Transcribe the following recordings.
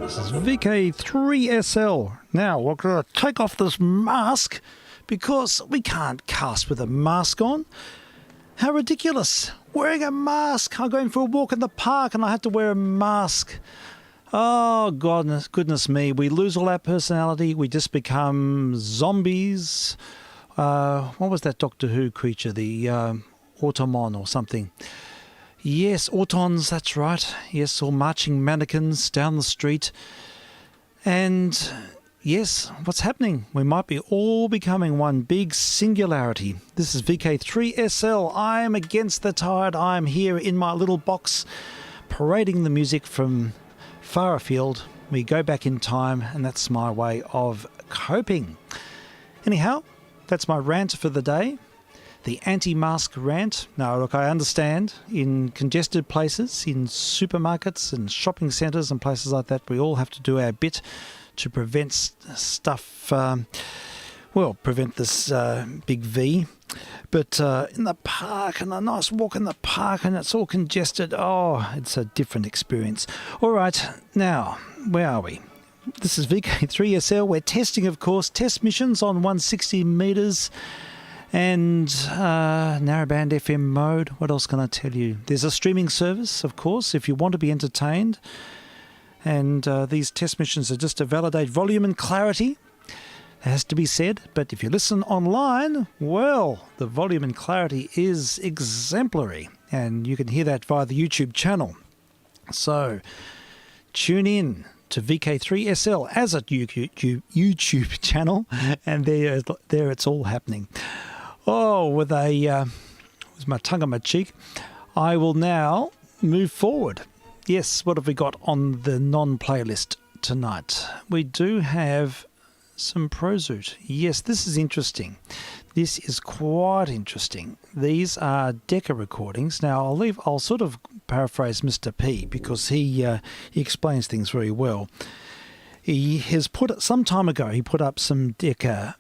This is vk3sl. Now, we're going to take off this mask because we can't cast with a mask on. How ridiculous. Wearing a mask. I'm going for a walk in the park and I have to wear a mask. Oh, goodness me. We lose all our personality. We just become zombies. What was that Doctor Who creature? The Automon or something. Yes, Autons, that's right. Yes, or marching mannequins down the street. And yes, what's happening? We might be all becoming one big singularity. This is vk3sl. I'm against the tide. I'm here in my little box, parading the music from far afield. We go back in time, and that's my way of coping. Anyhow, that's my rant for the day. The anti-mask rant. Now, look, I understand in congested places, in supermarkets and shopping centres and places like that, we all have to do our bit to prevent stuff, prevent this big V. But in the park, and a nice walk in the park, and it's all congested, it's a different experience. All right, now, where are we? This is vk3sl. We're testing, of course, test missions on 160 metres. And narrowband FM mode. What else can I tell you? There's a streaming service, of course, if you want to be entertained. And these test missions are just to validate volume and clarity. It has to be said. But if you listen online, well, the volume and clarity is exemplary. And you can hear that via the YouTube channel. So tune in to vk3sl as a YouTube channel. And there it's all happening. With my tongue on my cheek, I will now move forward. Yes, what have we got on the non-playlist tonight? We do have some Prozoot. Yes, this is interesting. This is quite interesting. These are Decca recordings. Now, I'll sort of paraphrase Mr. P because he explains things very well. He has some time ago, he put up some Decca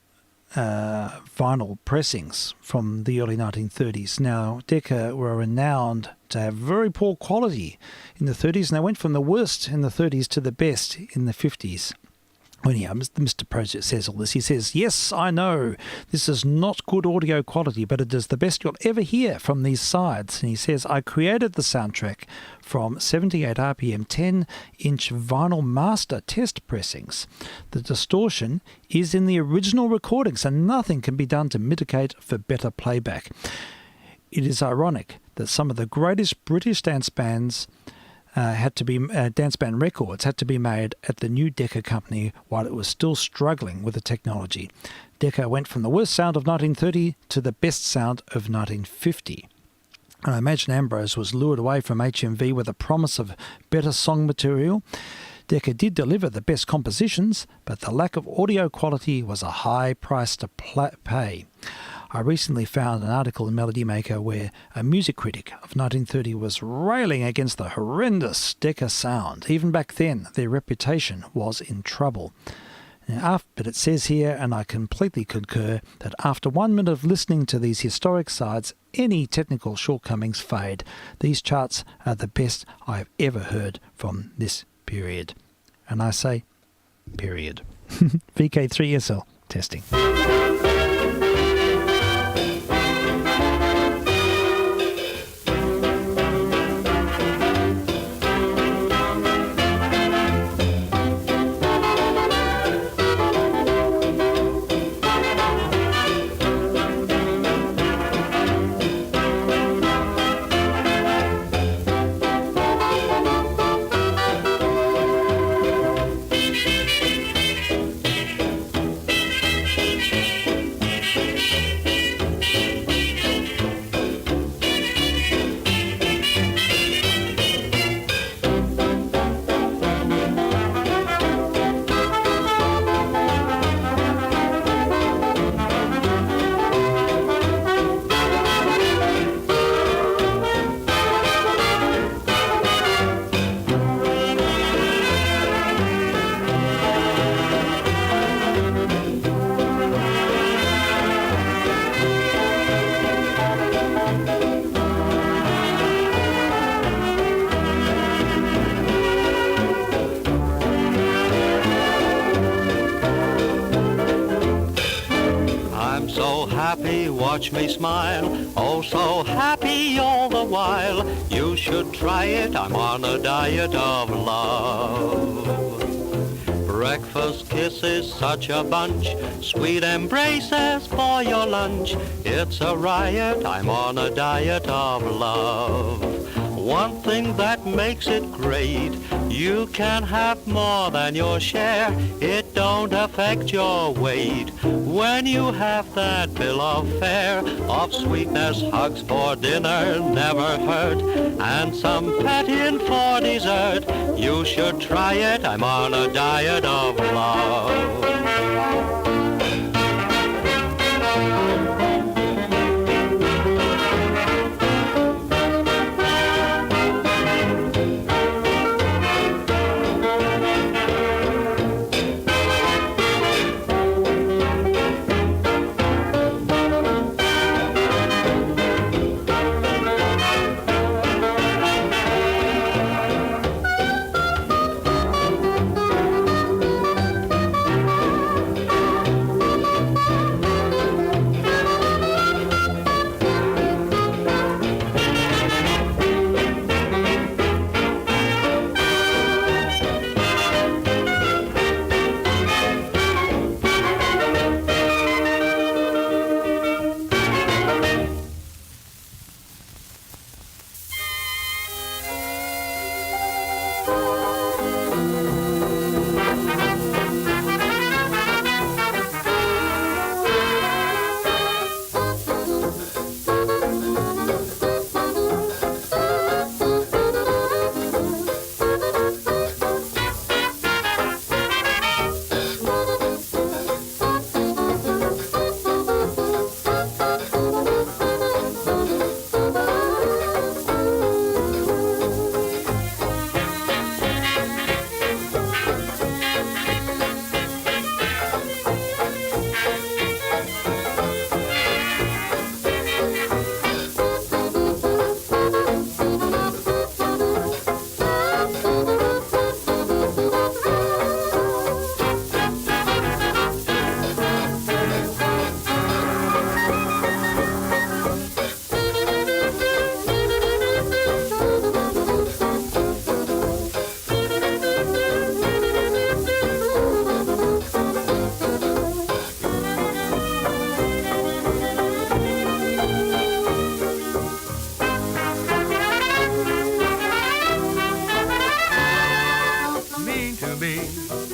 vinyl pressings from the early 1930s. Now, Decca were renowned to have very poor quality in the 30s, and they went from the worst in the 30s to the best in the 50s. Anyhow, Mr. Project says all this. He says, yes, I know this is not good audio quality, but it is the best you'll ever hear from these sides. And he says, I created the soundtrack from 78 RPM 10-inch vinyl master test pressings. The distortion is in the original recordings, and nothing can be done to mitigate for better playback. It is ironic that some of the greatest British dance bands dance band records had to be made at the new Decca company while it was still struggling with the technology. Decca went from the worst sound of 1930 to the best sound of 1950. And I imagine Ambrose was lured away from HMV with a promise of better song material. Decca did deliver the best compositions, but the lack of audio quality was a high price to pay. I recently found an article in Melody Maker where a music critic of 1930 was railing against the horrendous Decca sound. Even back then, their reputation was in trouble. But it says here, and I completely concur, that after 1 minute of listening to these historic sides, any technical shortcomings fade. These charts are the best I've ever heard from this period. And I say, period. vk3sl testing. watch me smile, oh so happy all the while. You should try it, I'm on a diet of love. Breakfast kisses, such a bunch, sweet embraces for your lunch. It's a riot, I'm on a diet of love. One thing that makes it great, you can have more than your share. It don't affect your weight when you have that bill of fare. Of sweetness, hugs for dinner never hurt, and some petting for dessert. You should try it, I'm on a diet of love.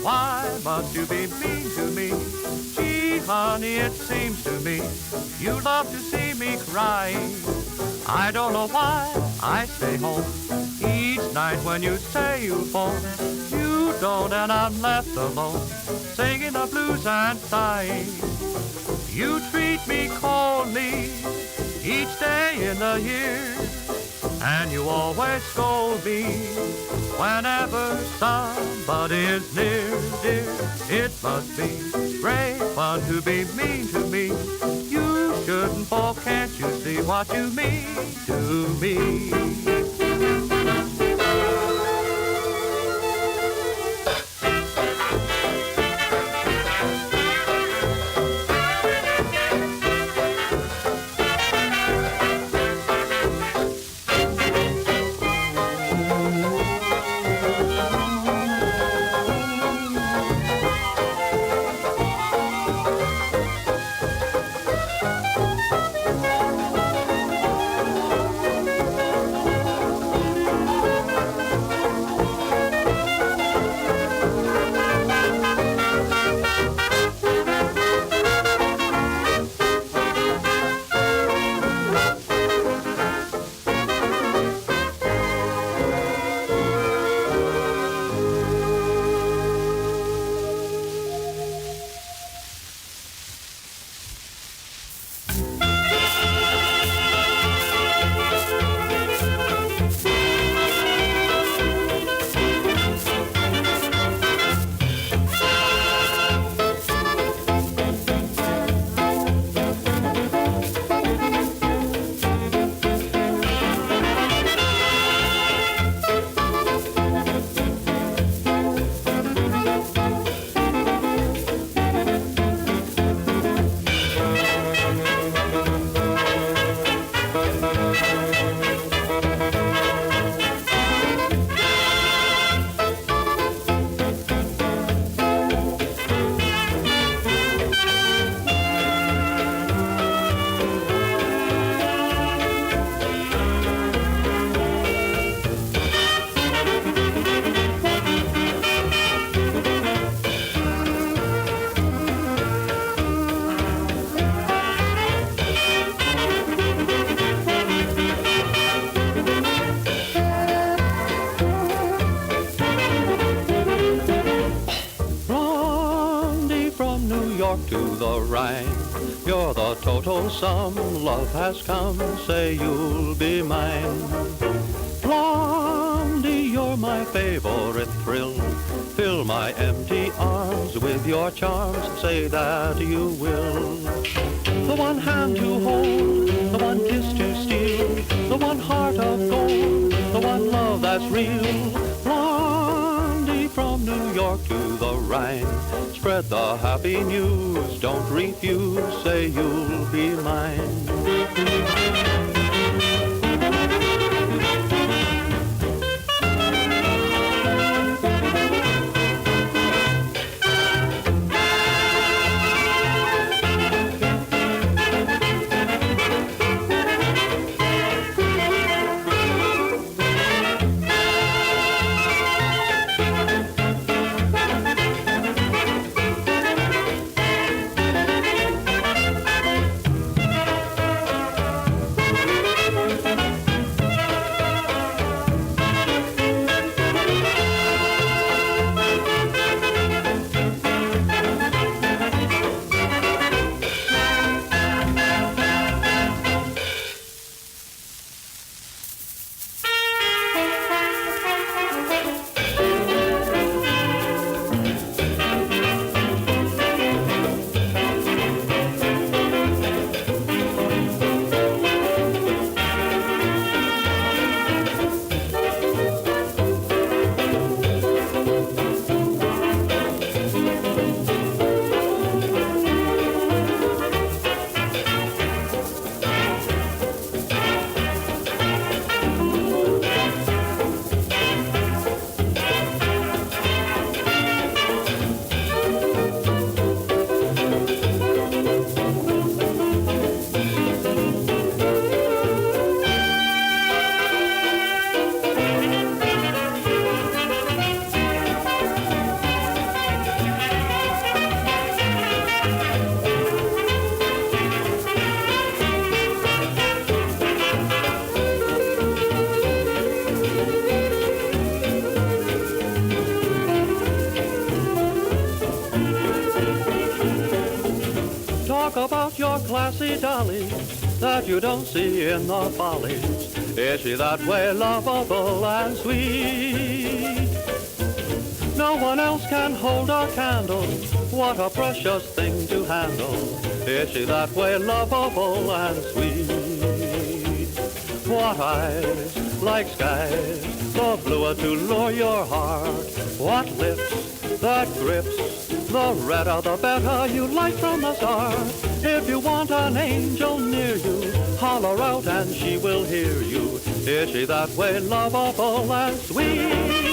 Why must you be mean to me? Gee, honey, it seems to me you love to see me crying. I don't know why I stay home each night when you say you phone. You don't, and I'm left alone, singing the blues and sighing. You treat me coldly each day in the year, and you always scold me whenever somebody is near, dear. It must be great fun to be mean to me. You shouldn't, for can't you see what you mean to me? You're the total sum, love has come, say you'll be mine. Blondie, you're my favorite thrill. Fill my empty arms with your charms, say that you will. The one hand to hold, the one kiss to steal, the one heart of gold, the one love that's real. Blondie, from New York to the Rhine, spread the happy news, don't refuse, say you'll be mine. Talk about your classy dolly that you don't see in the follies. Is she that way lovable and sweet? No one else can hold a candle. What a precious thing to handle. Is she that way lovable and sweet? What eyes like skies, the bluer to lure your heart. What lips that grips, the redder the better you like from the start. If you want an angel near you, holler out and she will hear you. Is she that way lovable and sweet?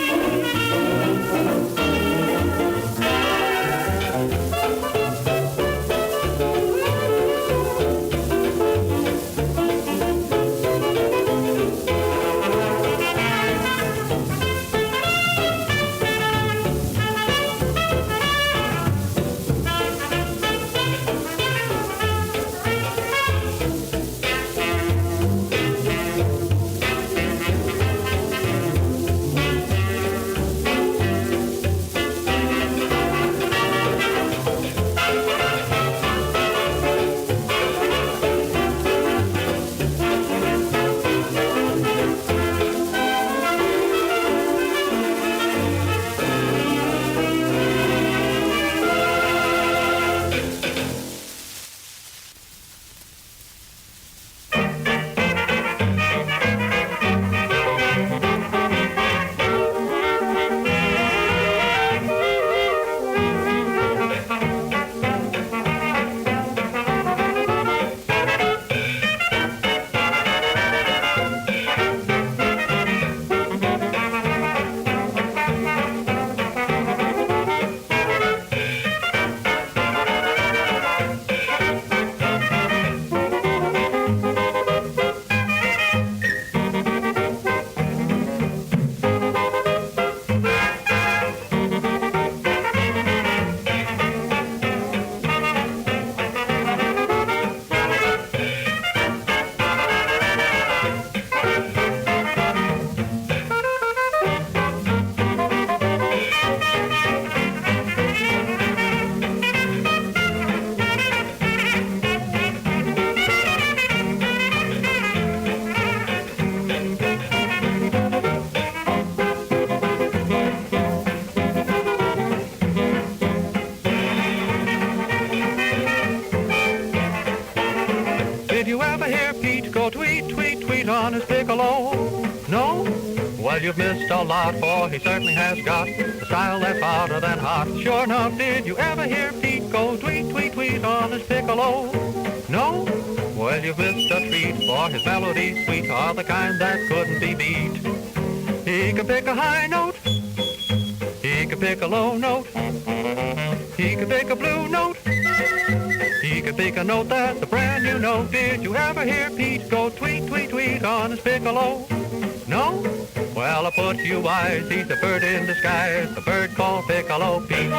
Pete go tweet, tweet, tweet on his piccolo? No? Well, you've missed a lot, for he certainly has got the style that's hotter than hot. Sure enough, did you ever hear Pete go tweet, tweet, tweet on his piccolo? No? Well, you've missed a treat, for his melodies sweet are the kind that couldn't be beat. He can pick a high note, he can pick a low note, he can pick a blue note, he can pick a note that's a brand new note. Did you ever hear Pete go tweet, tweet, tweet on his piccolo? No? Well, I put you wise, he's a bird in disguise, the bird called Piccolo Pete.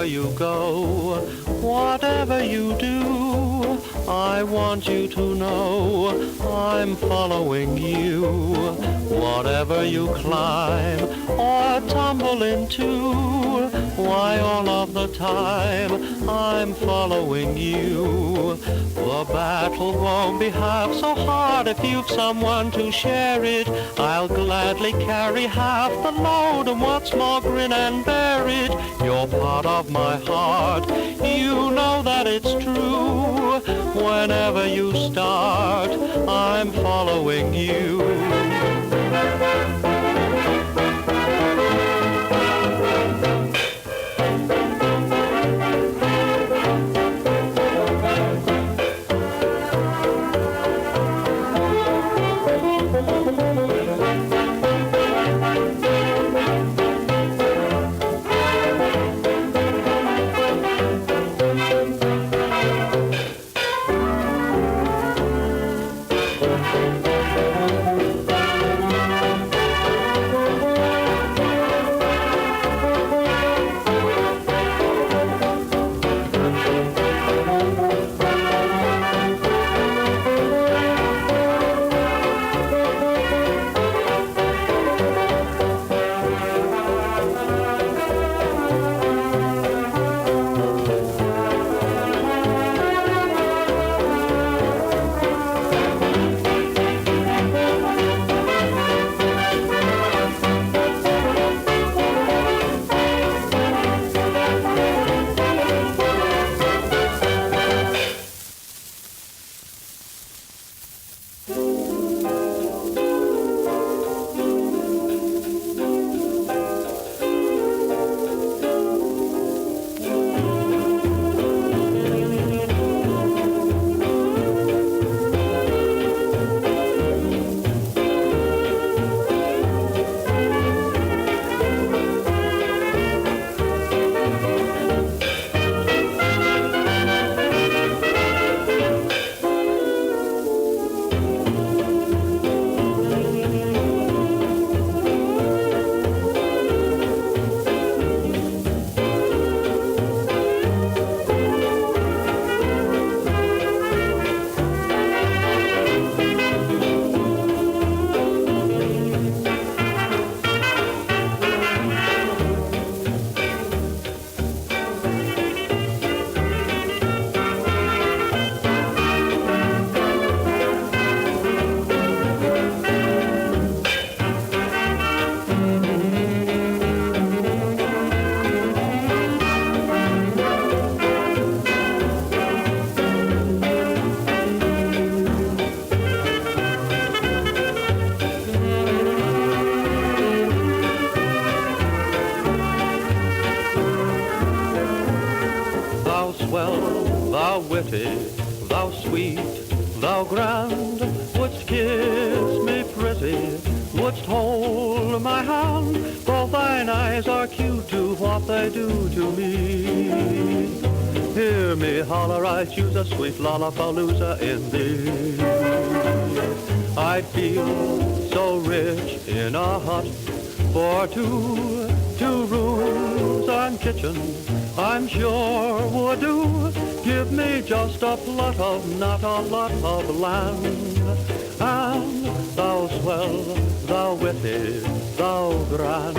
You go, whatever you do, I want you to know I'm following you. Whatever you climb or tumble into, why all of the time I'm following you. The battle won't be half so hard if you've someone to share it. I'll gladly carry half the load and what's more grin and bear it. You're part of my heart, you know that it's true. Whenever you start, I'm following you. swell, thou witty, thou sweet, thou grand, wouldst kiss me pretty, wouldst hold my hand, though thine eyes are cute to what they do to me. Hear me holler, I choose a sweet lollapalooza in thee. I'd feel so rich in a hut for two rooms and kitchen, I'm sure would do. Give me just a plot of, not a lot of land, and thou swell, thou witty, thou grand.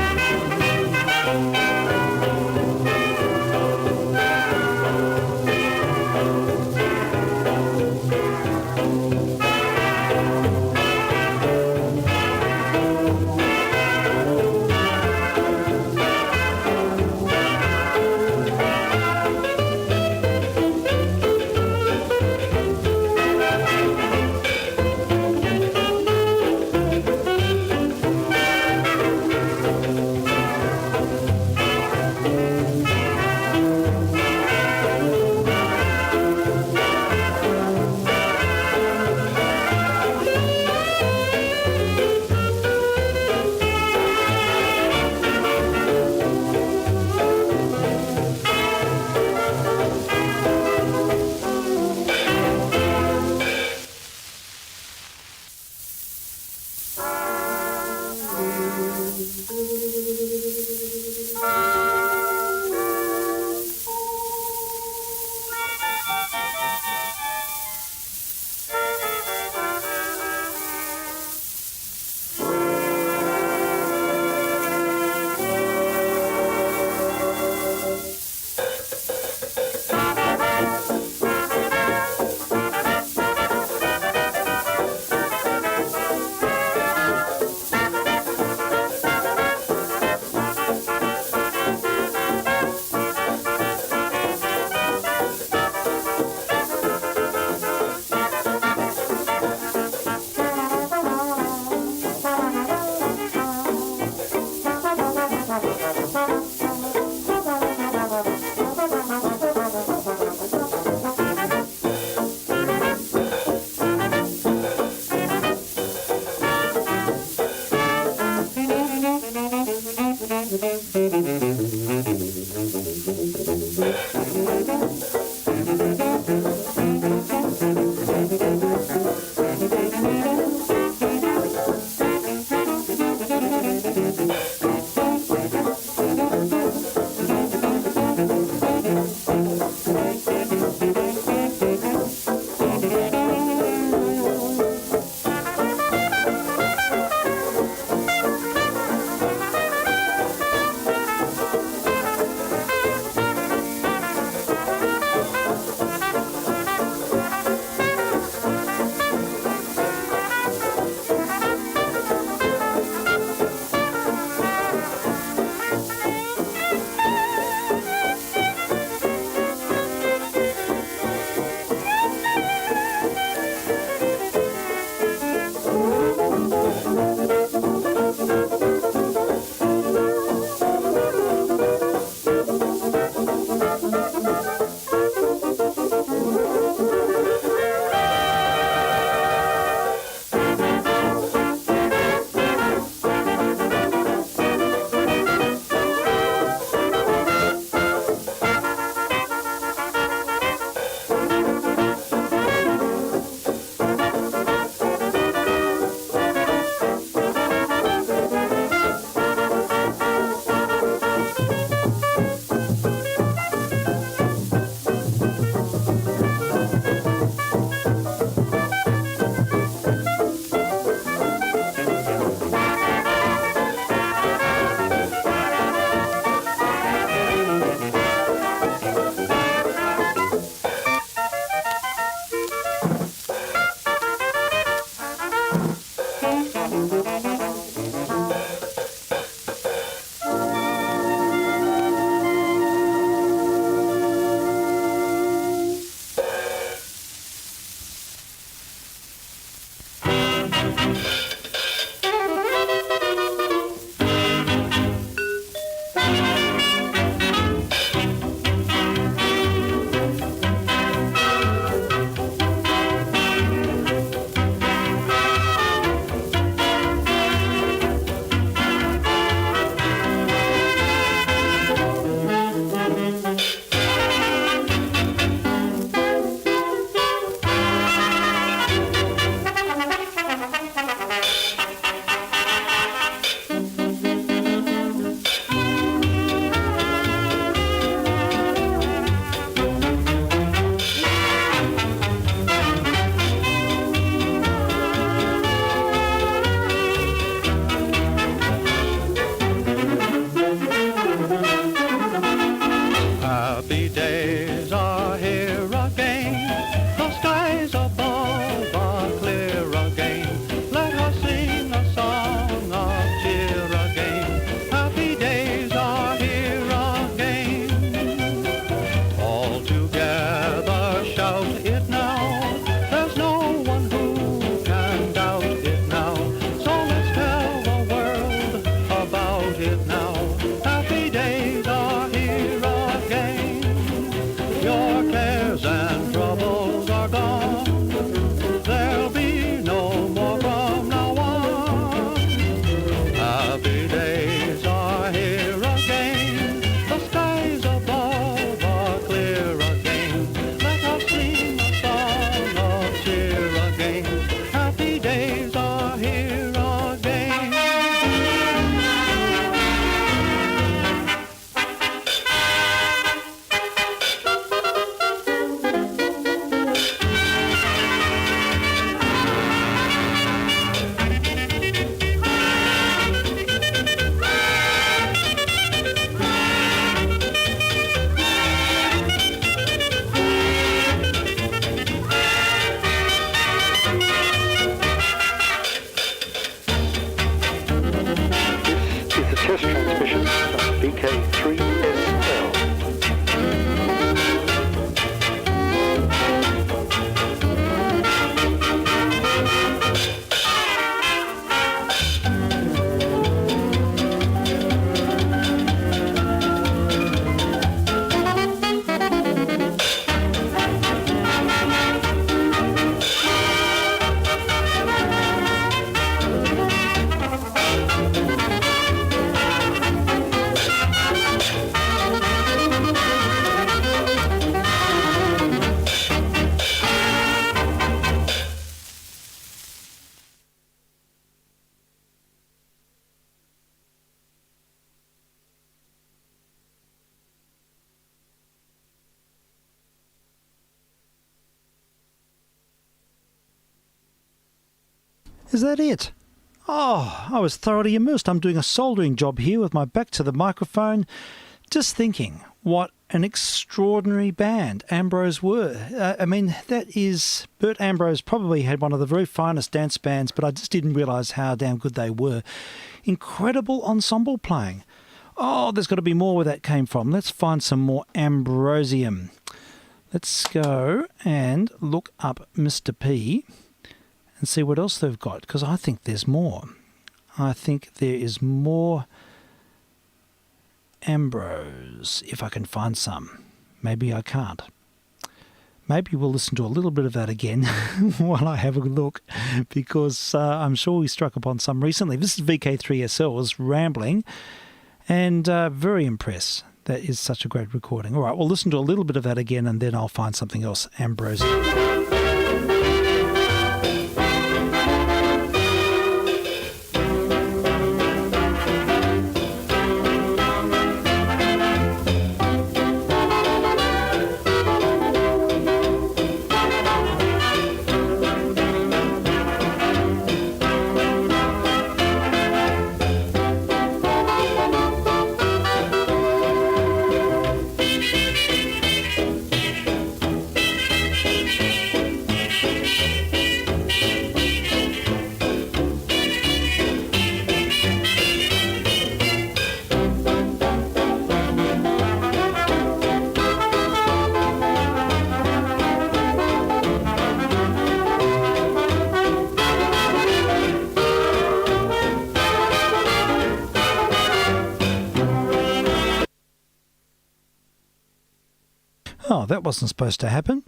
transmission, vk3sl. Is that it? Oh, I was thoroughly immersed. I'm doing a soldering job here with my back to the microphone, just thinking what an extraordinary band Ambrose were. I mean, that is... Bert Ambrose probably had one of the very finest dance bands, but I just didn't realise how damn good they were. Incredible ensemble playing. Oh, there's got to be more where that came from. Let's find some more Ambrosium. Let's go and look up Mr. P and see what else they've got, because I think there's more. I think there is more Ambrose, if I can find some. Maybe I can't. Maybe we'll listen to a little bit of that again while I have a look, because I'm sure we struck upon some recently. This is vk3sl, was rambling, and very impressed. That is such a great recording. All right, we'll listen to a little bit of that again, and then I'll find something else, Ambrose. Oh, that wasn't supposed to happen.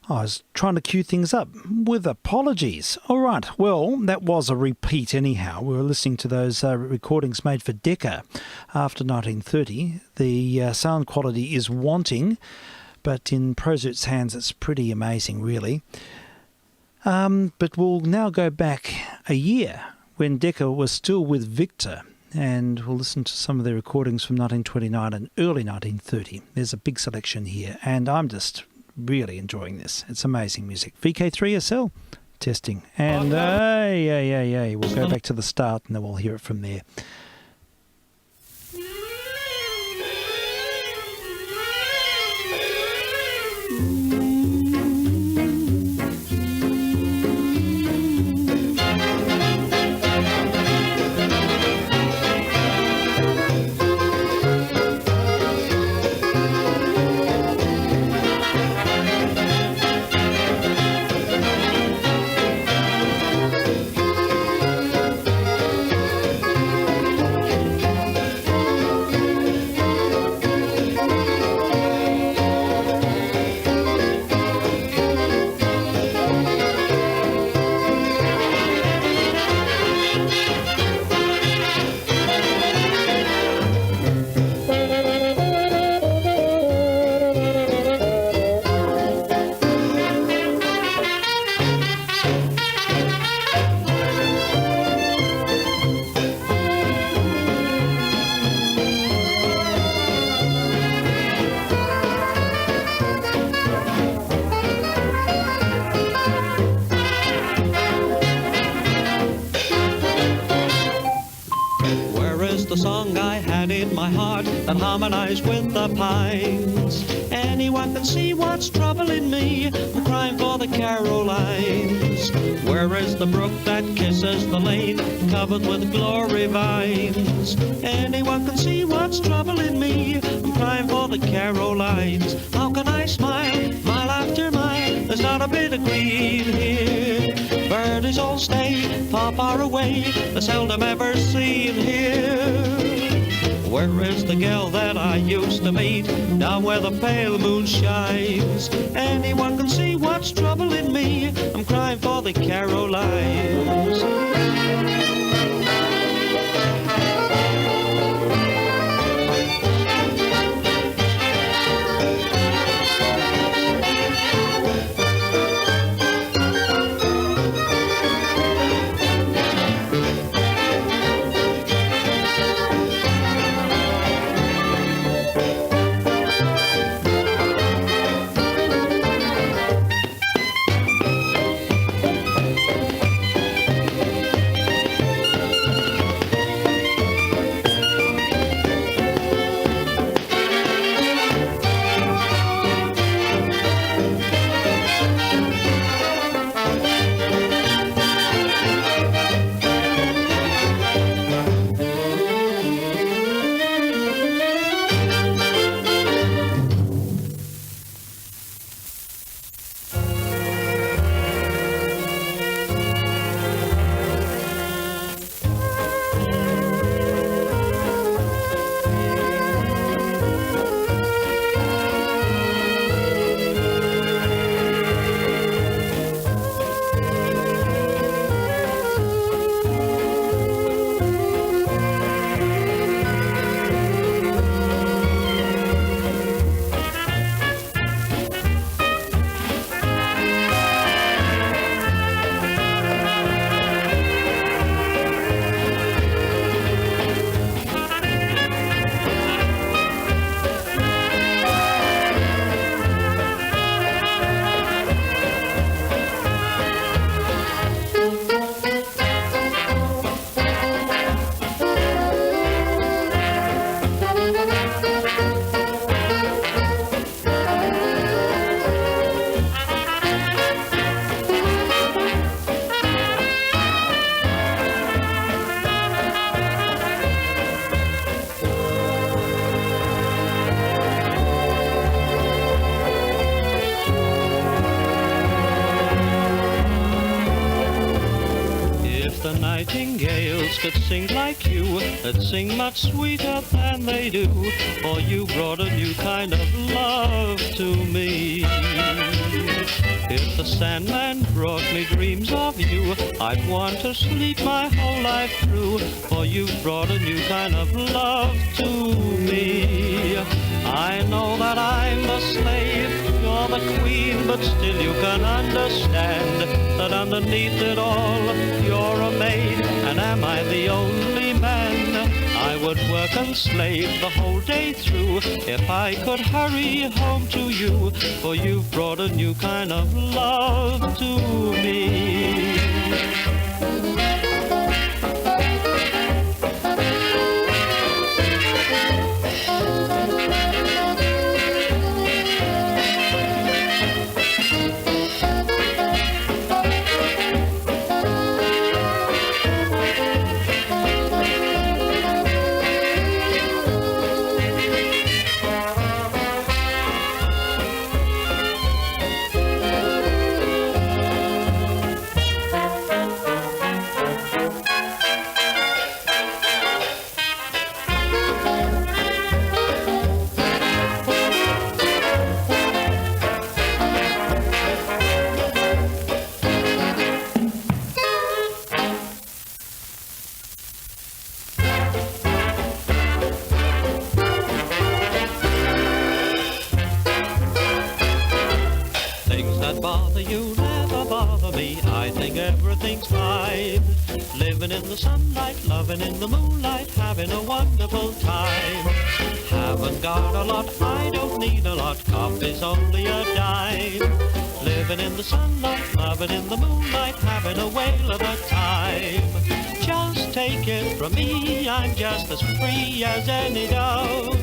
I was trying to cue things up with apologies. All right, well, that was a repeat anyhow. We were listening to those recordings made for Decca after 1930. The sound quality is wanting, but in Prozut's hands it's pretty amazing, really. But we'll now go back a year when Decca was still with Victor, and we'll listen to some of their recordings from 1929 and early 1930. There's a big selection here, and I'm just really enjoying this. It's amazing music. vk3sl, testing. And we'll go back to the start, and then we'll hear it from there. song I had in my heart that harmonized with the pines. Anyone can see what's troubling me. I'm crying for the Carolines. Where is the brook that kisses the lane, covered with glory vines? Anyone can see what's troubling me. I'm crying for the Carolines. How can I smile, mile after mile? There's not a bit of green here. Birdies all stay far, far away. They're seldom ever seen here. Where is the girl that I used to meet down where the pale moon shines? Anyone can see what's troubling me. I'm crying for the Carolines. Nightingales could sing like you, they'd sing much sweeter than they do, for you brought a new kind of love to me. If the Sandman brought me dreams of you, I'd want to sleep my whole life through, for you brought a new kind of love to me. I know that I'm the slave, you're the queen, but still you can understand that underneath it all, you're a maid, and am I the only man? I would work and slave the whole day through if I could hurry home to you, for you've brought a new kind of love to me. Bother you, never bother me. I think everything's fine. Living in the sunlight, loving in the moonlight, having a wonderful time. Haven't got a lot, I don't need a lot. Coffee's only a dime. Living in the sunlight, loving in the moonlight, having a whale of a time. Just take it from me, I'm just as free as any dove.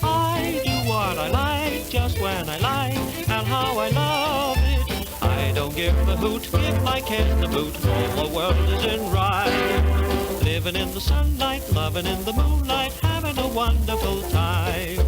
I do what I like, just when I like, and how I love it. I don't give a hoot, give my kid the boot, all the world is in rhyme. Living in the sunlight, loving in the moonlight, having a wonderful time.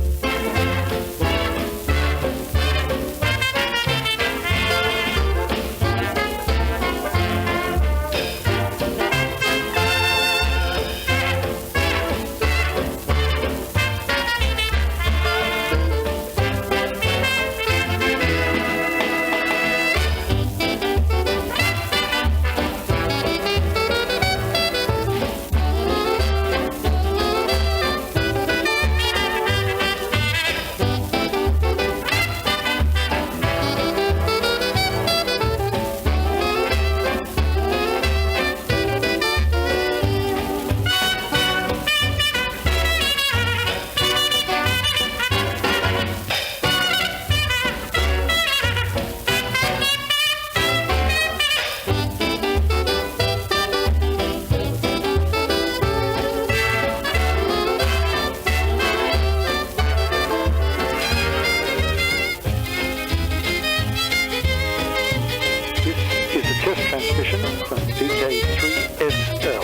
Transmission from vk3sl.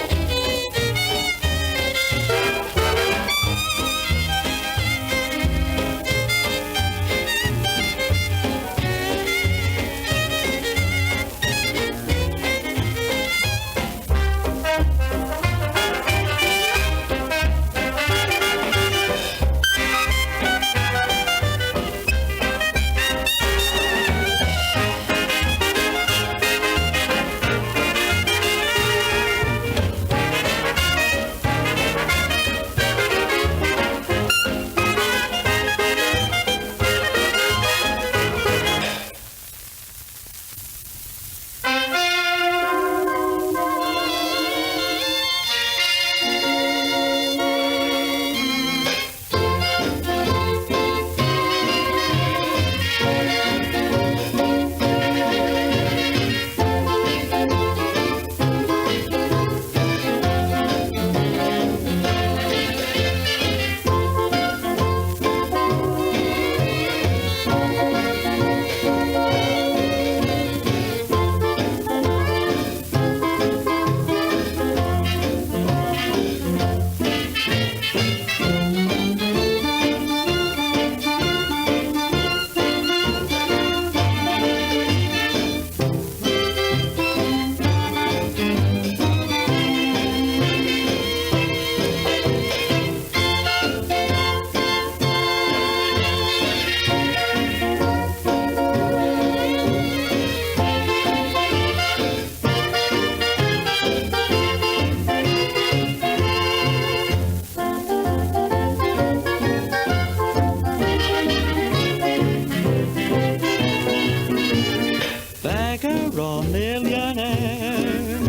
Or millionaire,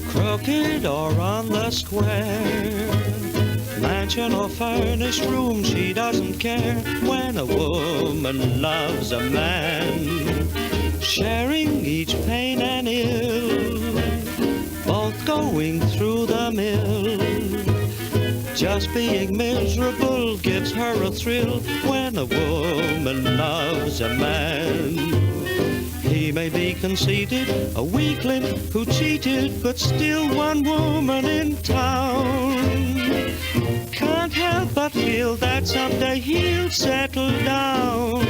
crooked or on the square, mansion or furnished room, she doesn't care. When a woman loves a man, sharing each pain and ill, both going through the mill, just being miserable gives her a thrill. When a woman loves a man, he may be conceited, a weakling who cheated, but still one woman in town. Can't help but feel that someday he'll settle down.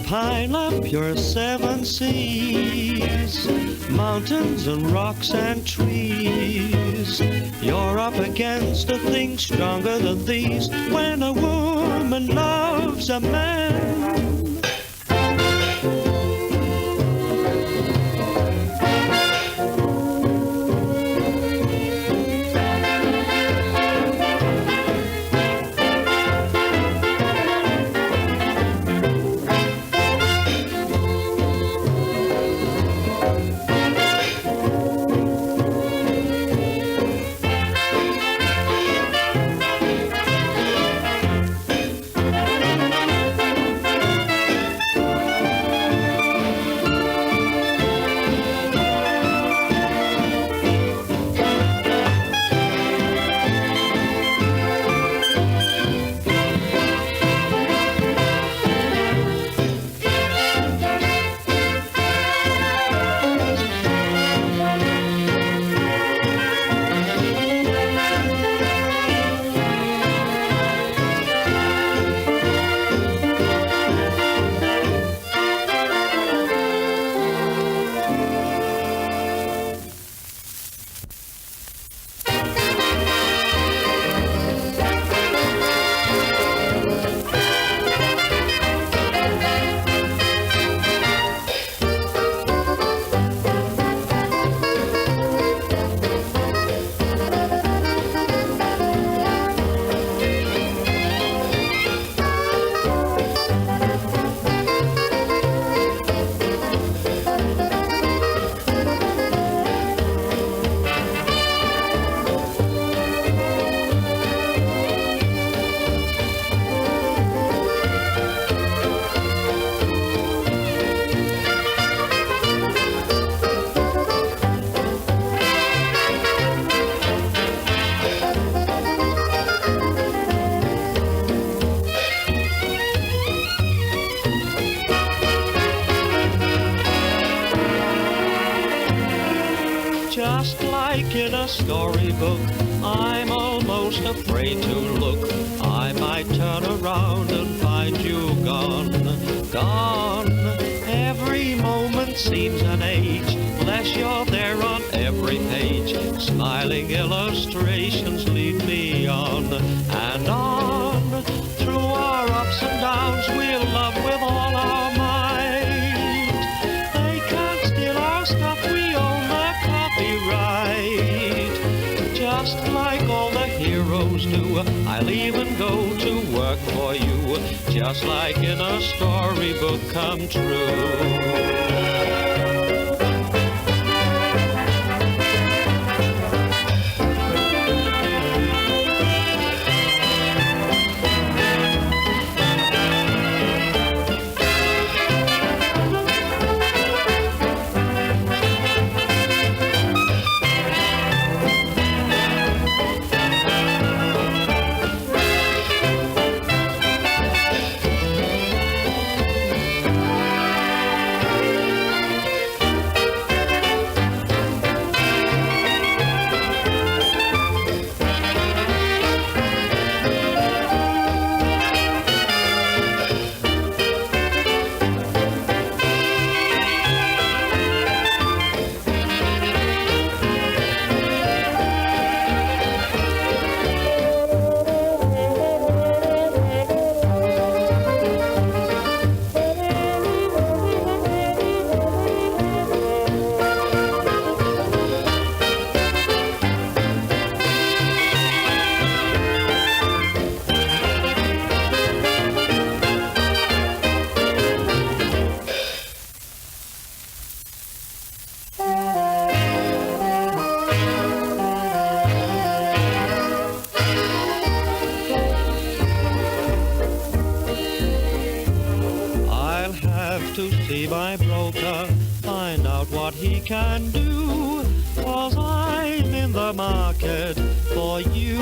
Pile up your 7 seas, mountains and rocks and trees. You're up against a thing stronger than these. When a woman loves a man, in a storybook, I'm almost afraid to look. I might turn around and find you gone, gone. Every moment seems an age, bless you're there on every page. Smiling illustrations lead me on and on. Through our ups and downs we'll love with all our might. They can't steal our stuff, we own the copyright. Just like all the heroes do, I'll even go to work for you, just like in a storybook come true. To see my broker, find out what he can do, 'cause I'm in the market for you.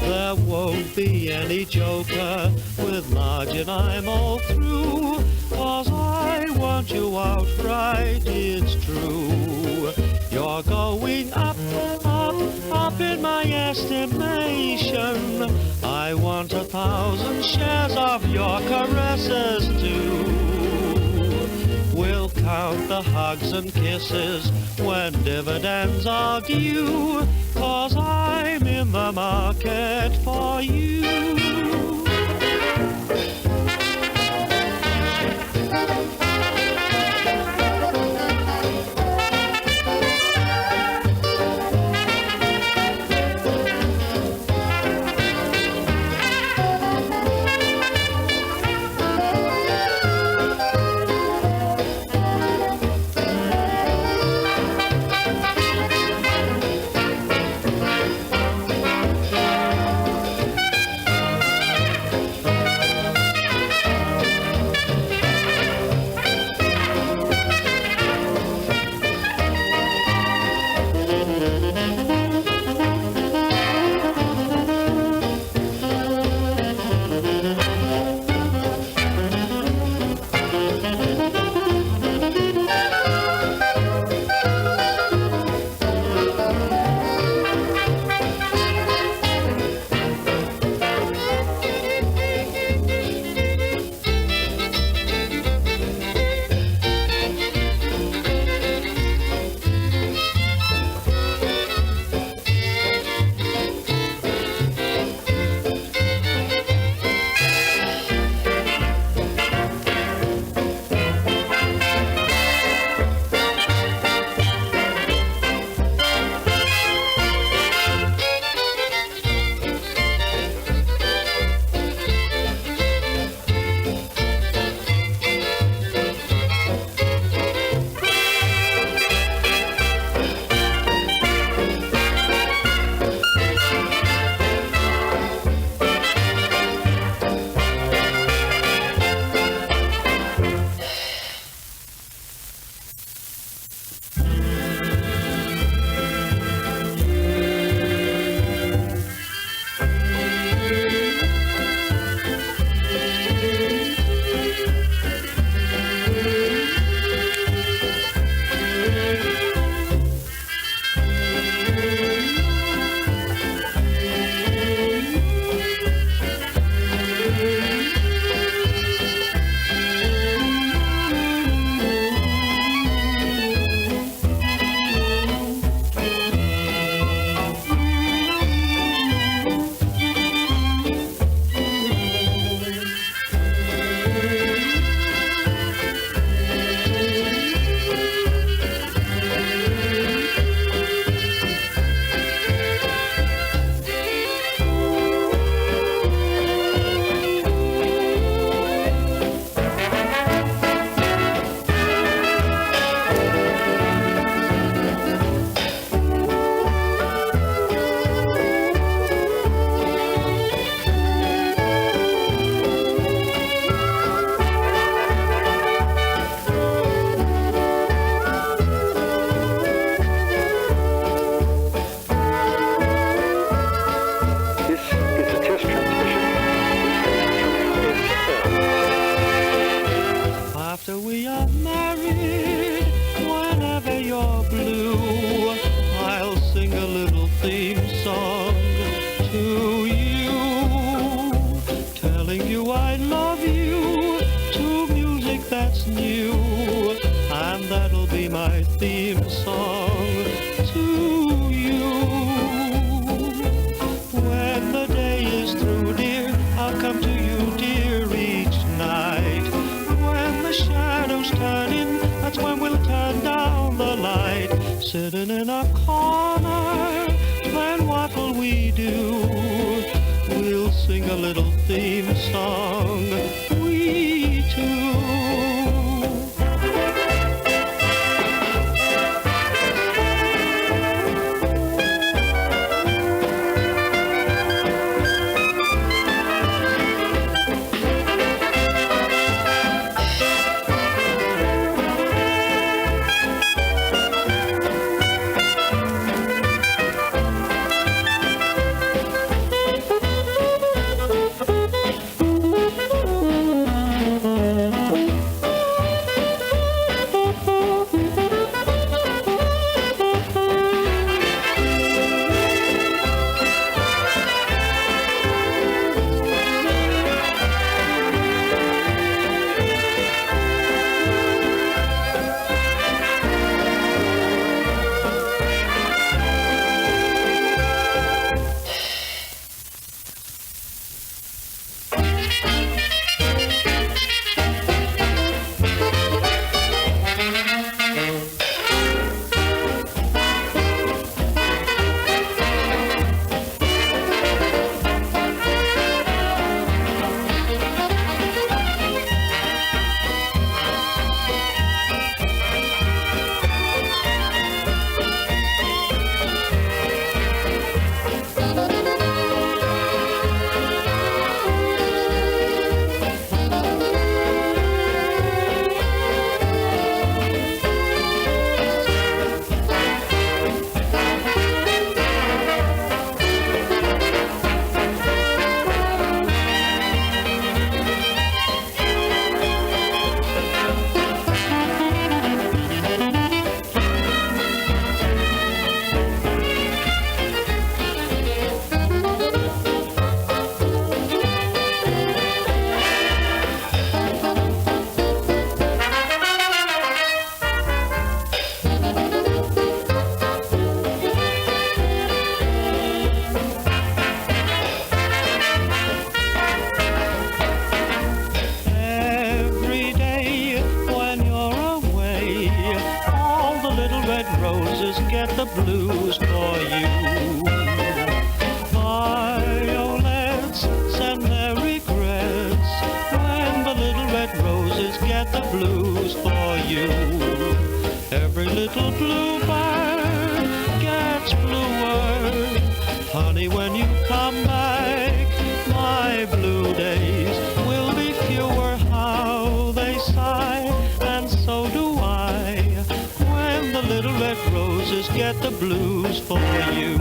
There won't be any joker, with margin I'm all through, 'cause I want you outright, it's true. You're going up, up, up in my estimation. I want 1,000 shares of your caresses too. We'll count the hugs and kisses when dividends are due, 'cause I'm in the market for you. song to you, telling you I love you to music that's new, and that'll be my theme song to you. When the day is through, dear, I'll come to you, dear, each night. When the shadows turn in, that's when we'll turn down the light. Sitting in a corner, then what will we do? We'll sing a little theme song, we two. Get the blues for you. Violets send their regrets when the little red roses get the blues for you. Every little bluebird gets bluer. Honey, when you come back, my blue days will be fewer. How they sigh, and so do I. When the little red roses get the blues for you.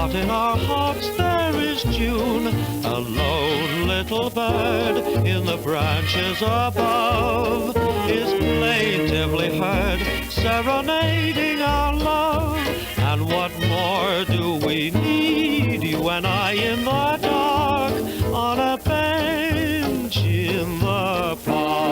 out in our hearts there is June, a lone little bird in the branches above is plaintively heard, serenading our love. And what more do we need, you and I in the dark, on a bench in the park?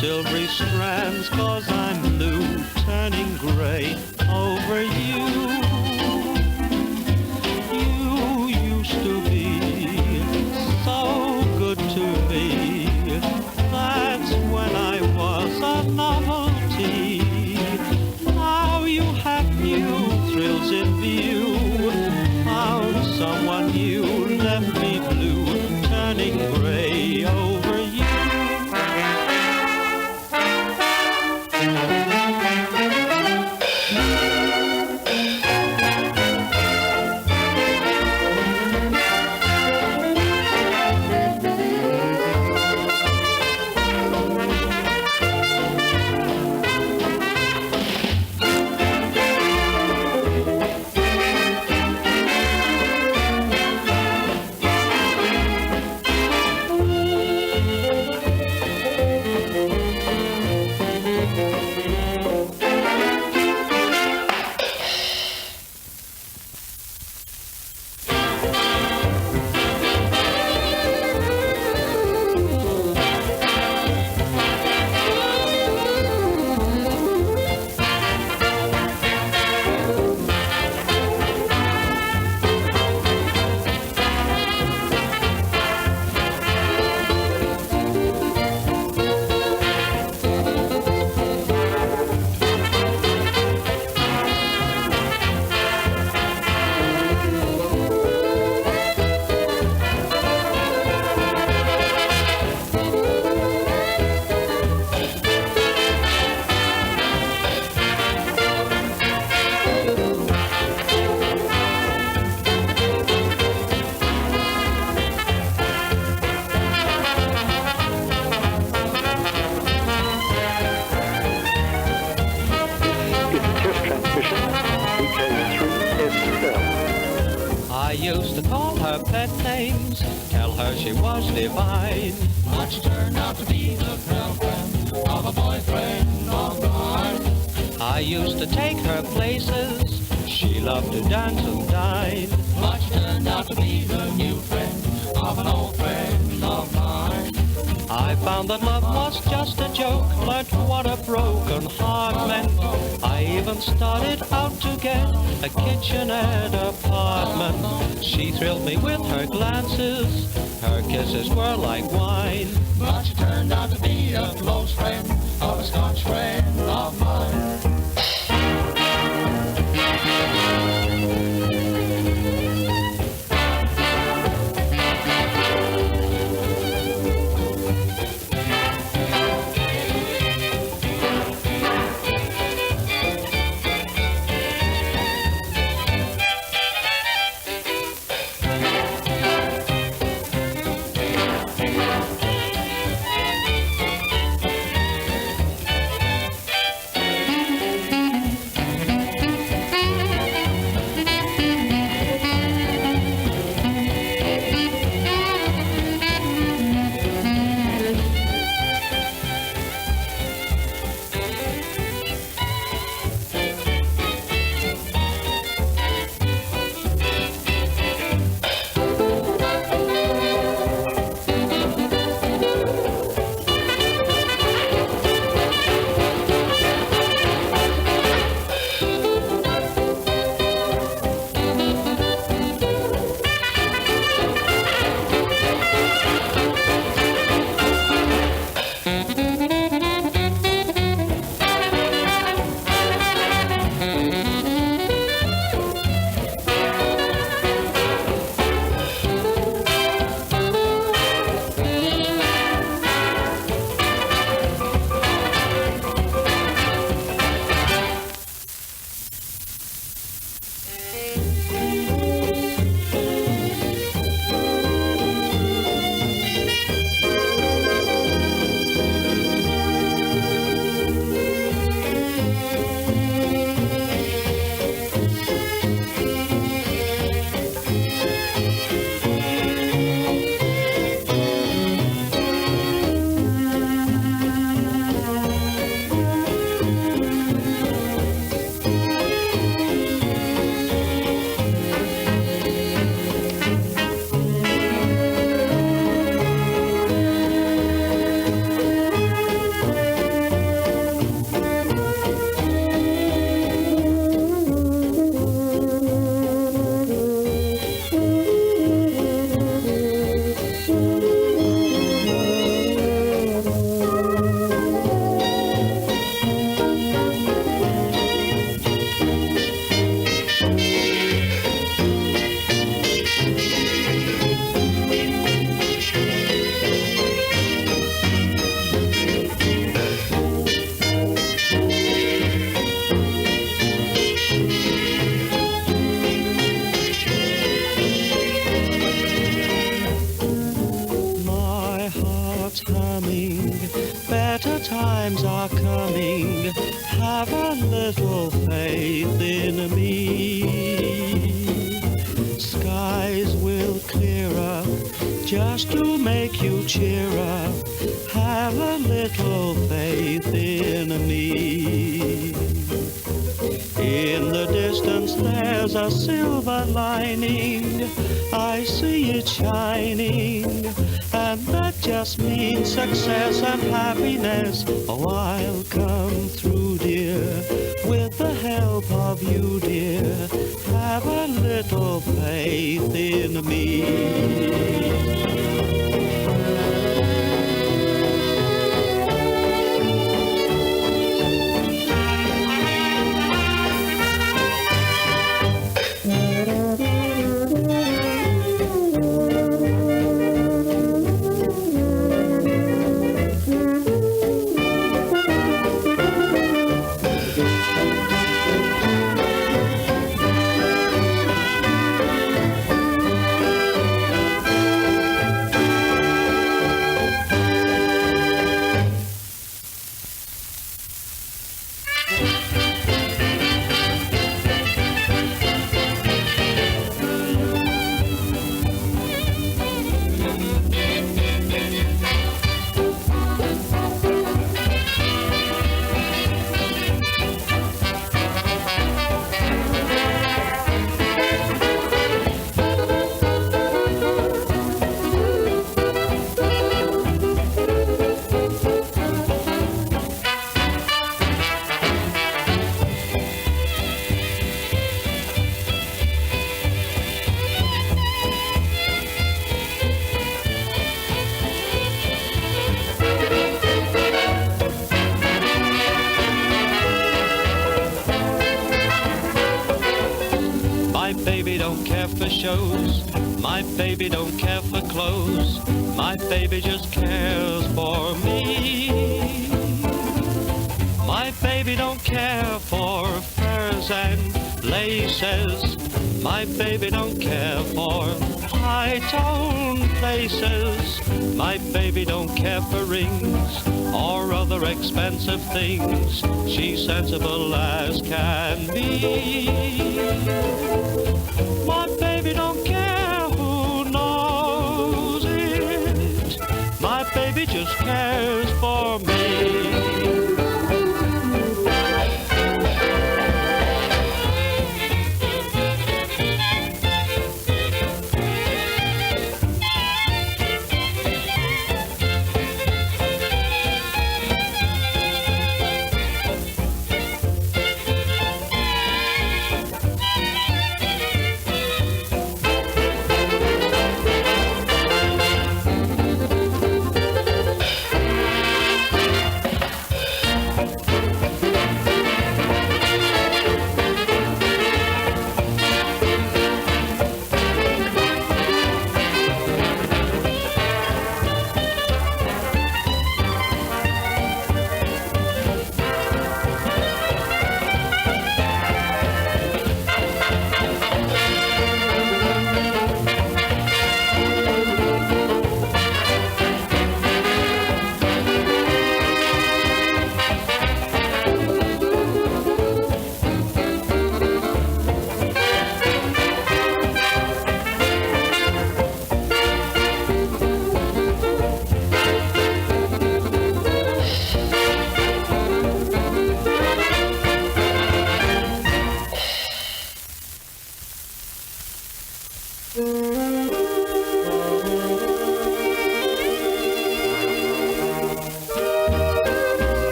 Silvery strands, 'cause I'm blue, turning gray over you. You used to be so good to me. That's when I was a novelty. Now you have new thrills in view. Found someone new, left me blue, turning gray over you. used to call her pet names, tell her she was divine. But she turned out to be the girlfriend of a boyfriend of mine. I used to take her places, she loved to dance and dine. But she turned out to be the new friend of an old friend of mine. I found that love was just a joke, learned what a broken heart meant. I even started out to get a kitchenette apartment. She thrilled me with her glances, her kisses were like wine. But she turned out to be a close friend of a Scotch friend of mine. Better times are coming, have a little faith in me. Skies will clear up just to make you cheer up, have a little faith in me. In the distance there's a silver lining, I see it shining, and that just means success and happiness. Oh, I'll come through, dear, with the help of you, dear. Have a little faith in me. care for shows. My baby don't care for clothes. My baby just cares for me. My baby don't care for furs and laces. My baby don't care for high-toned places. My baby don't care for rings or other expensive things. She's sensible as can be. My baby don't care who knows it. My baby just cares for me.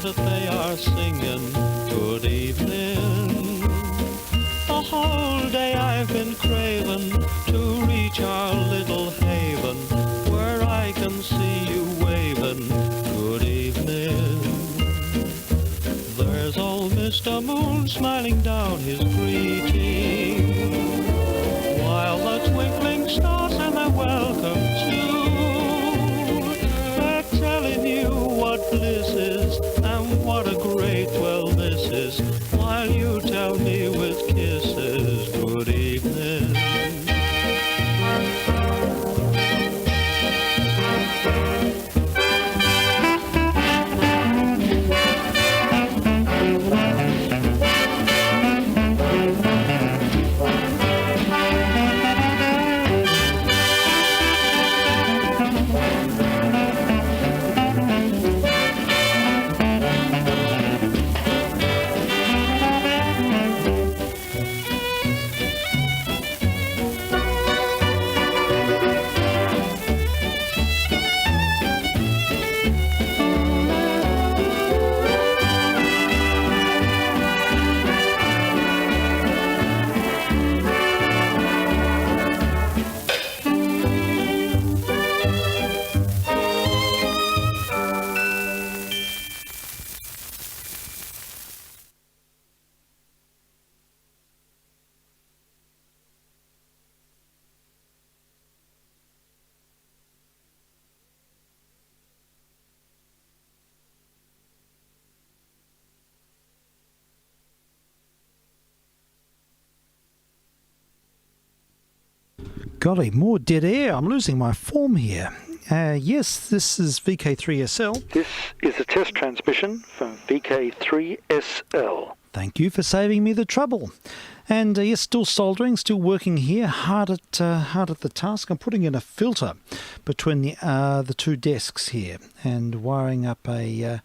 that they are singing good evening. The whole day I've been craving to reach our little haven where I can see you waving good evening. There's old Mr. Moon smiling down his greeting, while the twinkling stars and their welcome too, they're telling you what bliss is and what a great world this is, while you tell me with kisses good evening. Golly, more dead air. I'm losing my form here. Yes, this is vk3sl. This is a test transmission from vk3sl. Thank you for saving me the trouble. And yes, still soldering, still working here, hard at the task. I'm putting in a filter between the two desks here and wiring up a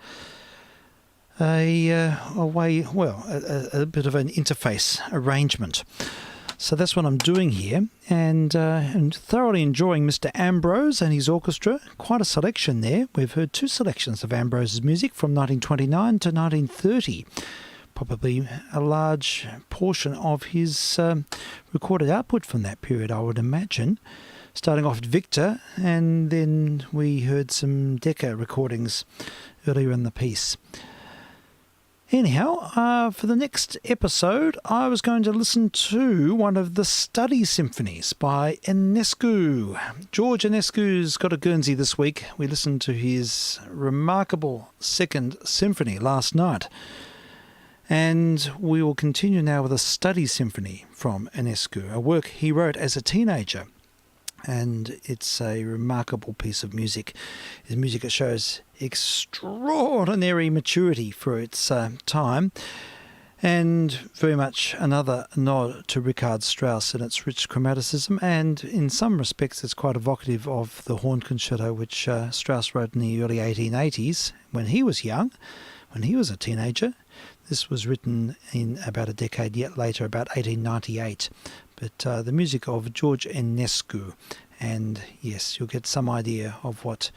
bit of an interface arrangement. So that's what I'm doing here, and thoroughly enjoying Mr. Ambrose and his orchestra. Quite a selection there. We've heard two selections of Ambrose's music from 1929 to 1930. Probably a large portion of his recorded output from that period, I would imagine. Starting off at Victor, and then we heard some Decca recordings earlier in the piece. Anyhow, for the next episode, I was going to listen to one of the study symphonies by Enescu. George Enescu's got a Guernsey this week. We listened to his remarkable second symphony last night. And we will continue now with a study symphony from Enescu, a work he wrote as a teenager. And it's a remarkable piece of music. His music shows extraordinary maturity for its time, and very much another nod to Richard Strauss and its rich chromaticism, and in some respects it's quite evocative of the horn concerto which Strauss wrote in the early 1880s when he was young, when he was a teenager. This was written in about a decade yet later, about 1898. But the music of George Enescu, and yes, you'll get some idea of what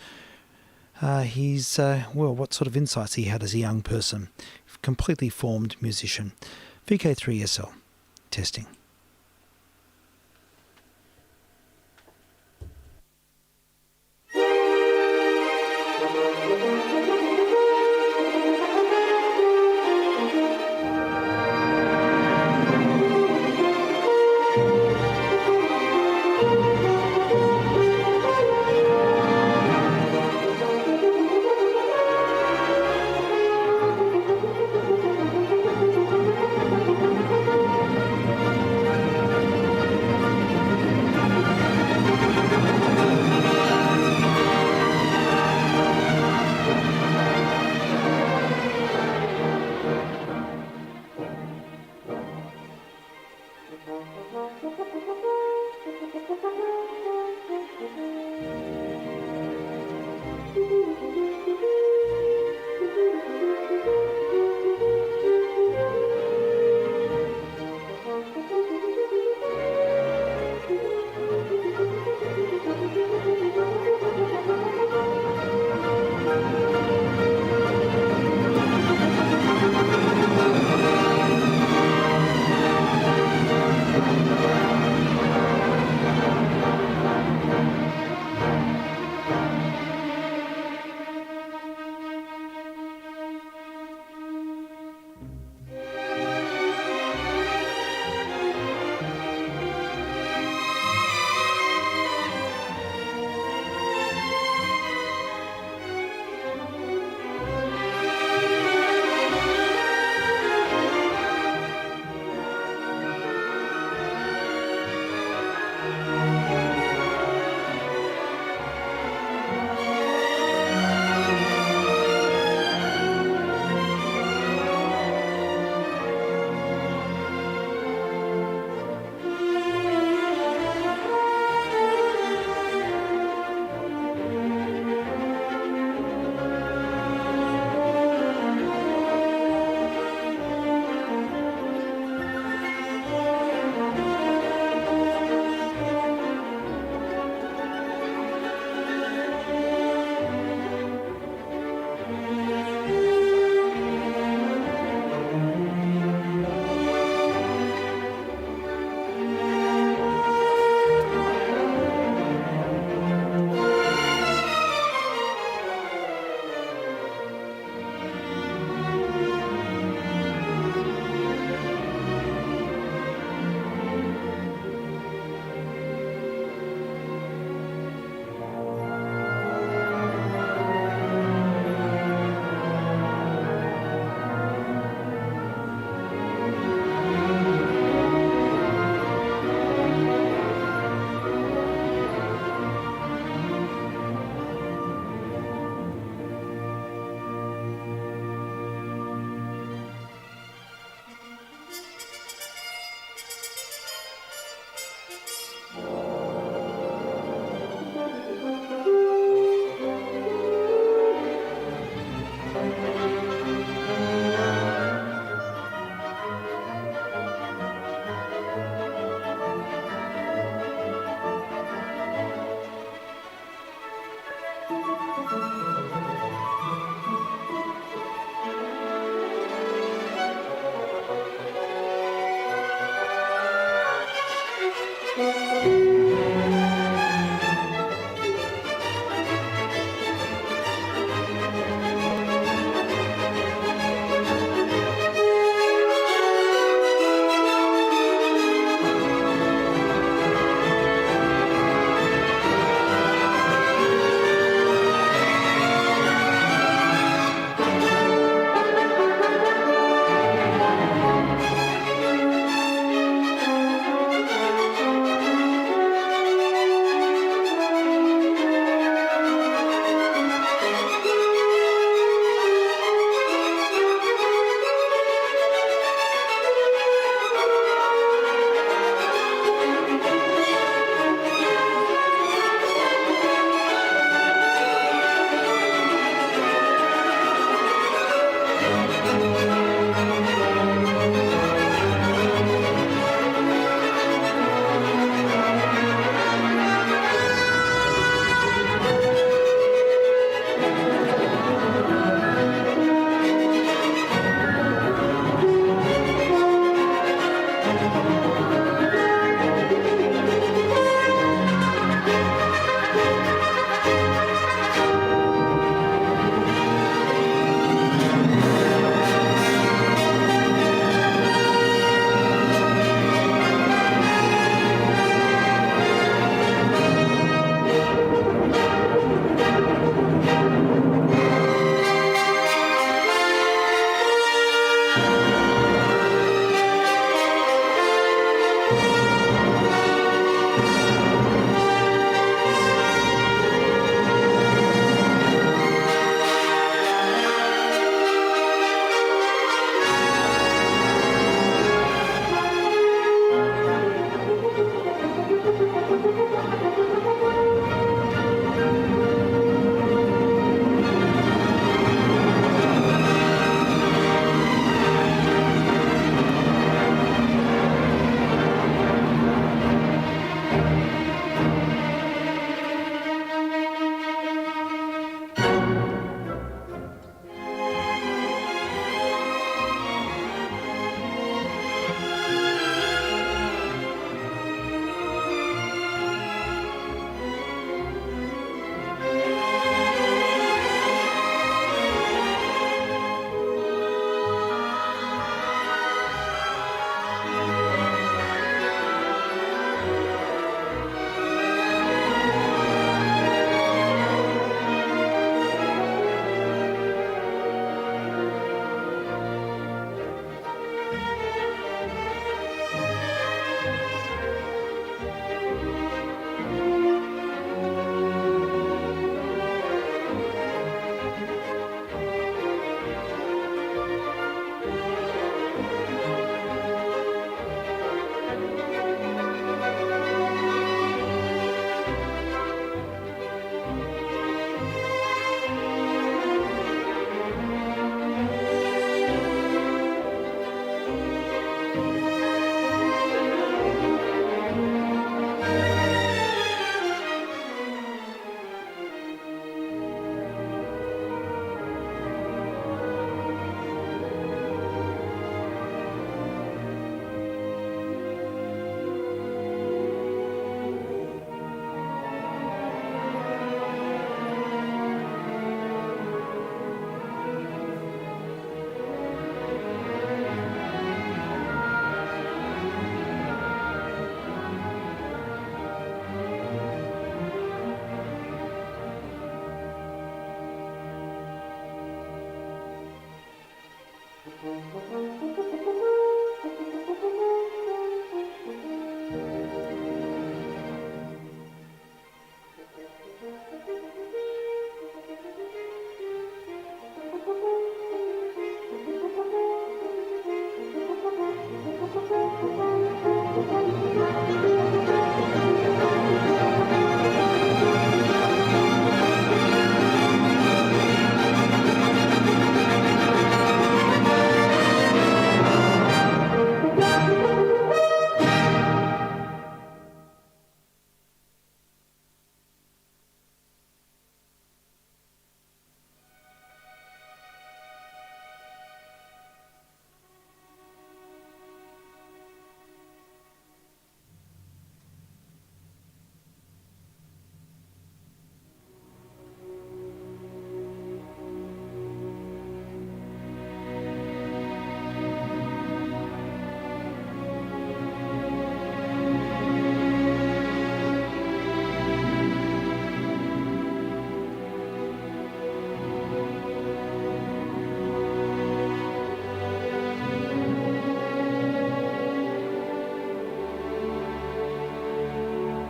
what sort of insights he had as a young person. Completely formed musician. vk3sl, testing.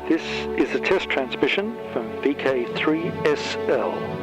This is a test transmission from vk3sl.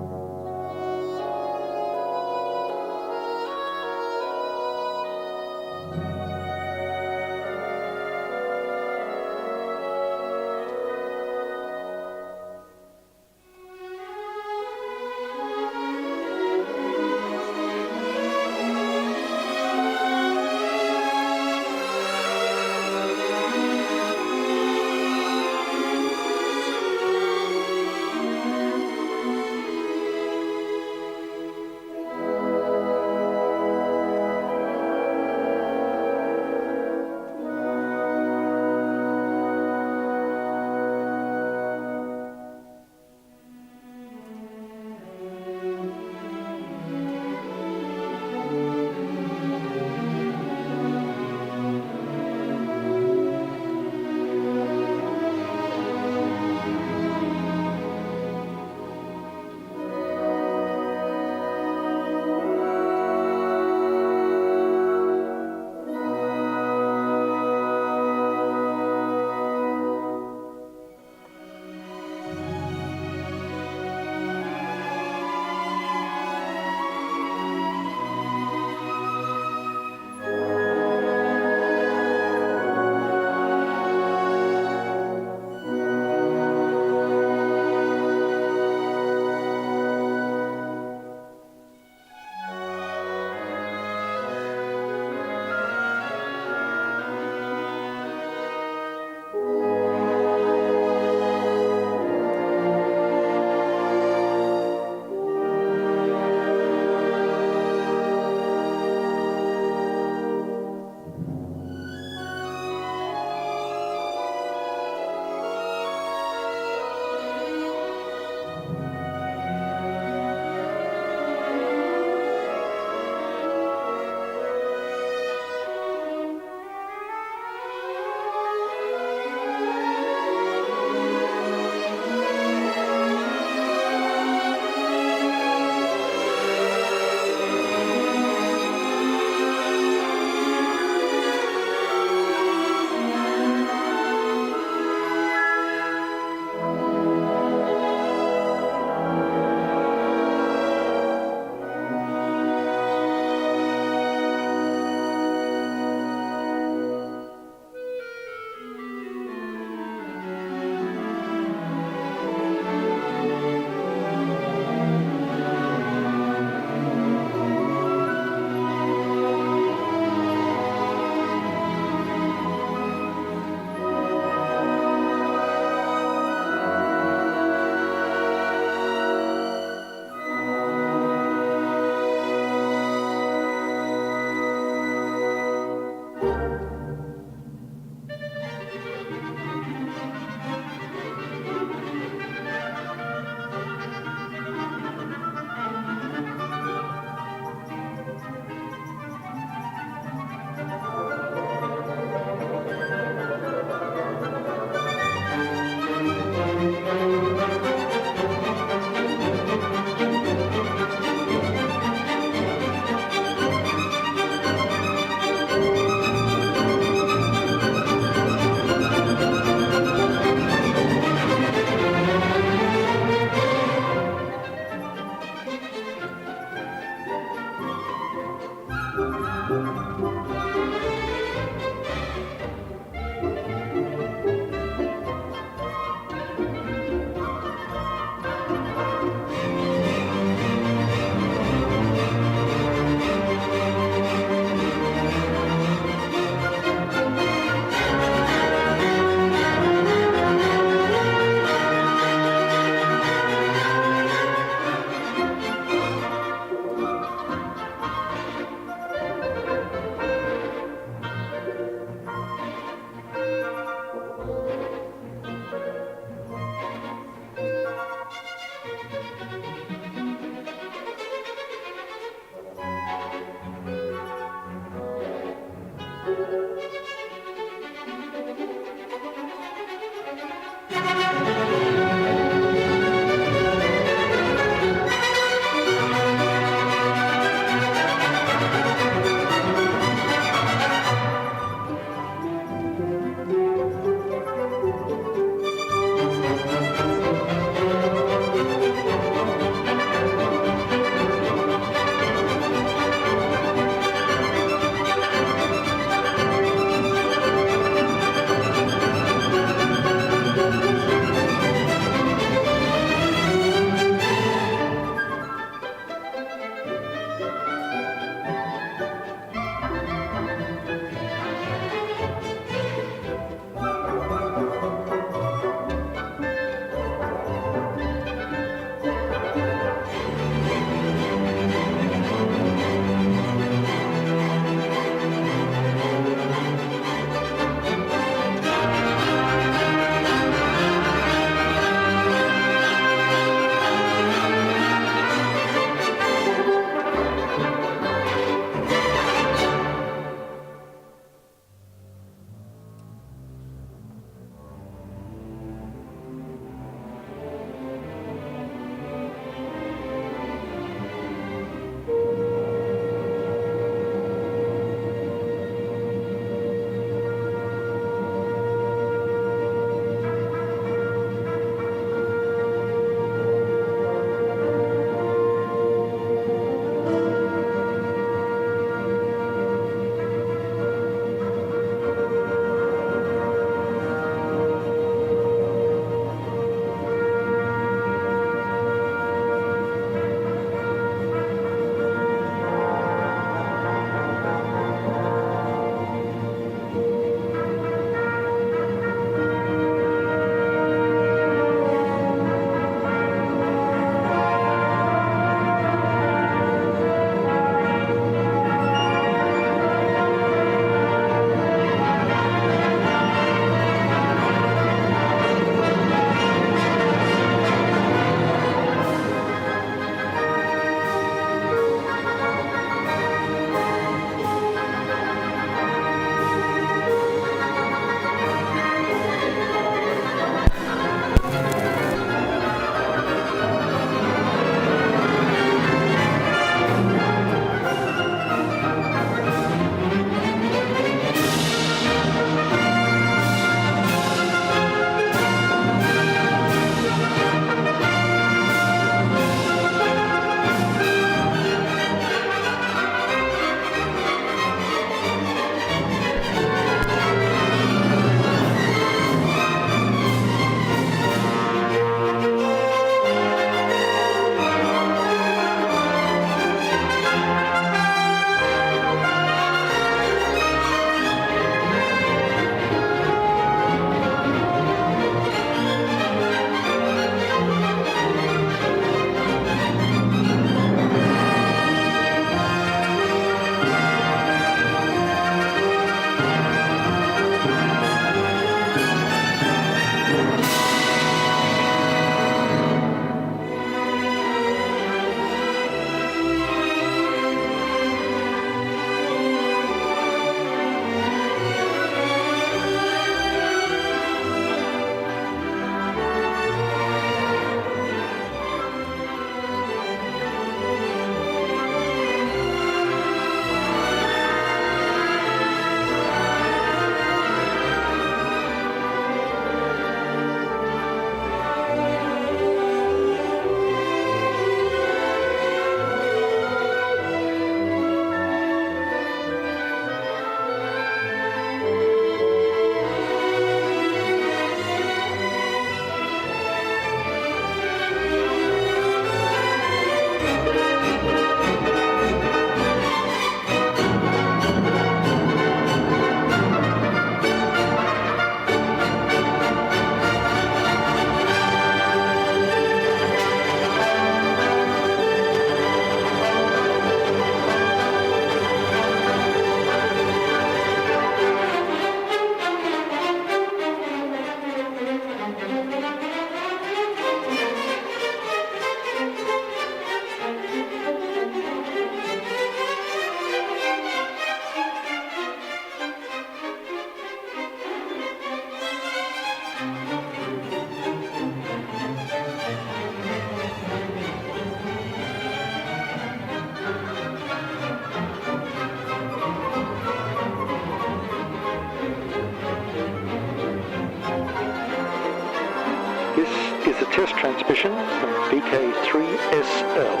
is a test transmission from vk3sl.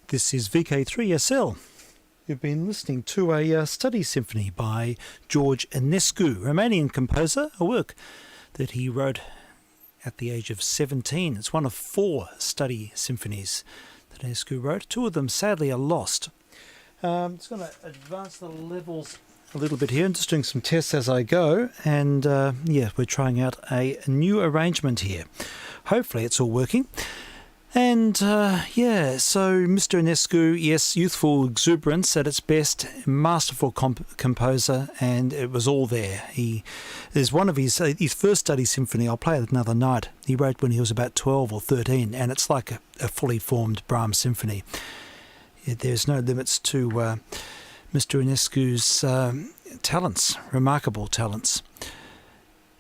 This is vk3sl. You've been listening to a study symphony by George Enescu, Romanian composer, a work that he wrote at the age of 17. It's one of 4 study symphonies that Escu wrote. Two of them sadly are lost. Just going to advance the levels a little bit here. I'm just doing some tests as I go, and yeah, we're trying out a new arrangement here. Hopefully it's all working. And yeah, so Mr. Enescu, yes, youthful exuberance at its best, masterful composer, and it was all there. There's one of his first study symphony, I'll play it another night, he wrote when he was about 12 or 13, and it's like a fully formed Brahms symphony. There's no limits to Mr. Enescu's talents, remarkable talents.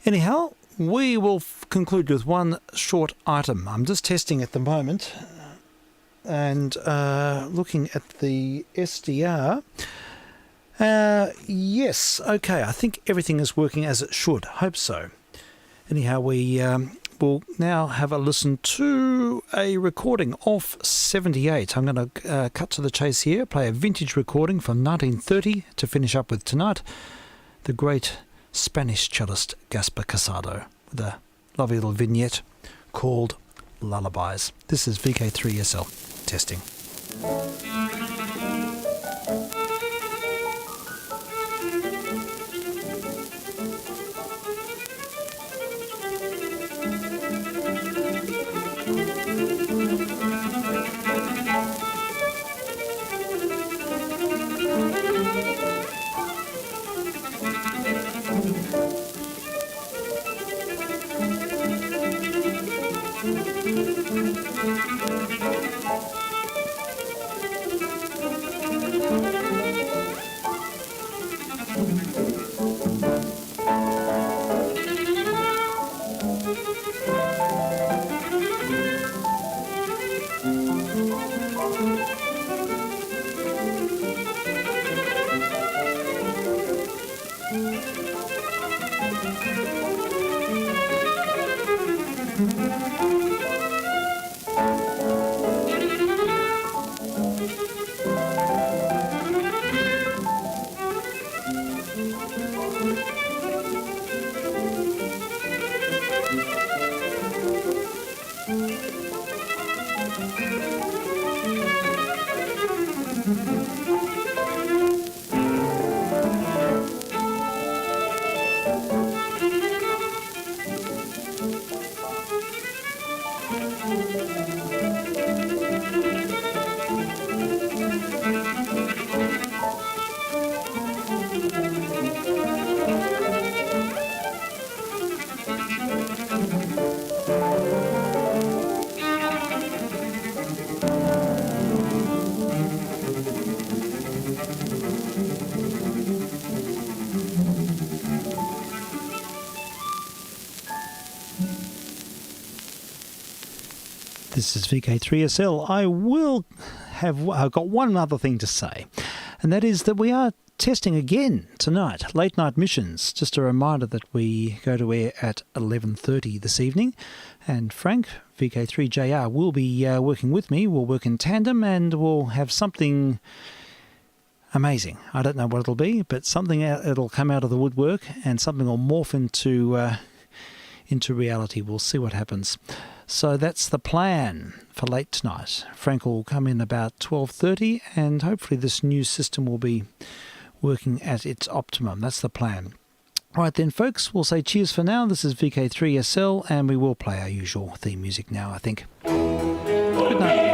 Anyhow, we will conclude with one short item. I'm just testing at the moment and looking at the SDR. Yes, okay, I think everything is working as it should. Hope so. Anyhow, we will now have a listen to a recording of 78. I'm going to cut to the chase here, play a vintage recording from 1930 to finish up with tonight. The great Spanish cellist Gaspar Casado with a lovely little vignette called Lullabies. This is vk3sl testing. This is vk3sl. I've got one other thing to say, and that is that we are testing again tonight, late night missions. Just a reminder that we go to air at 11:30 this evening, and Frank, VK3JR, will be working with me. We'll work in tandem, and we'll have something amazing. I don't know what it'll be, but something it'll come out of the woodwork, and something will morph into reality. We'll see what happens. So that's the plan for late tonight. Frank will come in about 12:30, and hopefully this new system will be working at its optimum. That's the plan. All right then, folks, we'll say cheers for now. This is VK3SL, and we will play our usual theme music now, I think. Good night.